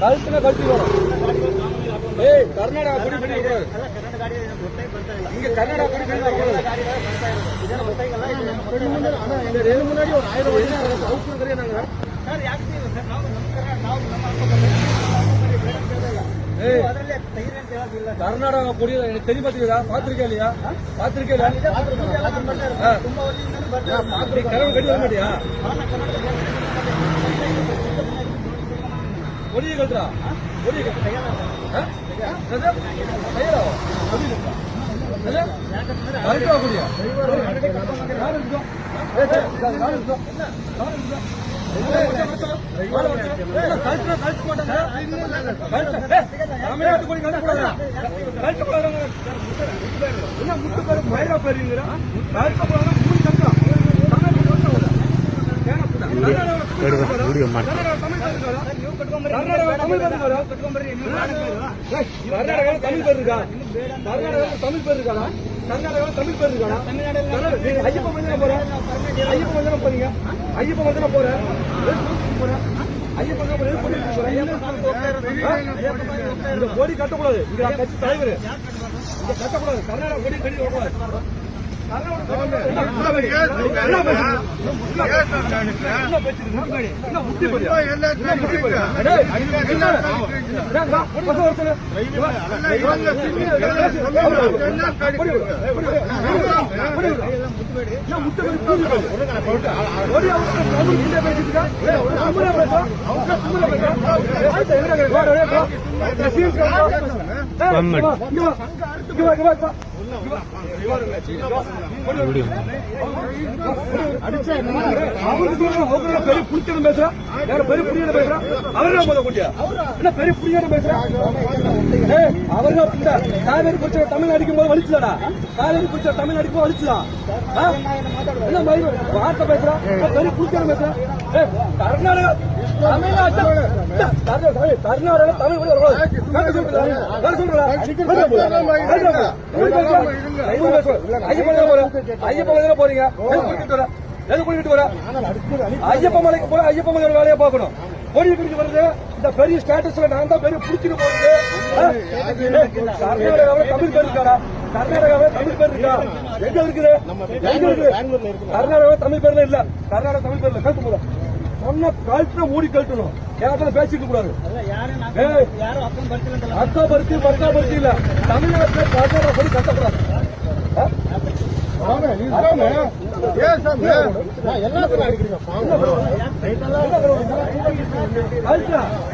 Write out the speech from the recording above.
கழுத்துல கட்டி வரும். ஏய் கர்நாடகா கொடி பண்ணி கூடாது. இங்க கர்நாடகா கொடி பண்ணி வரக்கூடாது. முன்னாடி ஒரு 1000 வழி நாங்க கர்நாடகா கொடி எனக்கு தெரிய பாத்துக்கா பாத்திருக்கா இல்லையா பாத்திருக்கா கரவு கட்டி வர மாட்டியா கொடியை கட்டுறா கொடியை கட்டுறா கொடியா தமிழ்நாட்டு கொடி கட்டக்கூடாது முட்டு பேரு மயிலா பேருங்கிற தமிழ் பேர் இருக்கா தமிழ் பேர் இருக்காடா கர்நாடகாவில் தமிழ் பேர் இருக்காடா ஐயப்ப மஞ்சள் போறேன் ஐயப்ப மஞ்சள் போறீங்க ஐயப்ப மஞ்சள் போறேன் ஐயப்ப கொடி கட்டக்கூடாது இங்க கட்சி தலைவர் இங்க கட்டக்கூடாது கர்நாடகா கொடி கட்டி வரக்கூடாது பெரிய புடிச்சது பேசுறா பெரிய புடிச்சது பேசுறா அவர்தான் கூட்டியா என்ன பெரிய புடிச்சது பேசுறா அவர்தான் காவேரி பிடிச்ச தமிழ் அடிக்கும் போது வலிச்சுடா காவேரி பிடிச்ச தமிழ் அடிக்கும் போது வலிச்சுடா என்ன வார்த்தை பேசுறா பெரிய புடிச்சது பேசுறா கர்நாடகா கர்நாடகா தமிழ் ஐயப்ப போறீங்க எது குடிக்கிட்டு வர ஐயப்ப மலைக்கு போற ஐயப்ப மலை வேலையை பார்க்கணும் கொடி பிடிச்சு வருது இந்த பெரிய ஸ்டேட்டஸ்ல நான் தான் பெரிய பிடிச்சிட்டு போறது கர்நாடகாவில் தமிழ் பேர் இருக்காரா கர்நாடகாவில் தமிழ் பேர் இருக்கா எங்க இருக்குது கர்நாடகாவில் தமிழ் பேர்ல இல்ல கர்நாடகா தமிழ் பேர்ல கழுத்து போற சொன்ன கழுத்துல மூடி கழட்டணும் யாரும் பேசிட்டு கூடாது அக்கா பருத்தி மக்கா பருத்தி இல்ல தமிழ்நாட்டில் கர்நாடகா கொடி கட்டக்கூடாது எல்லாத்துக்கும்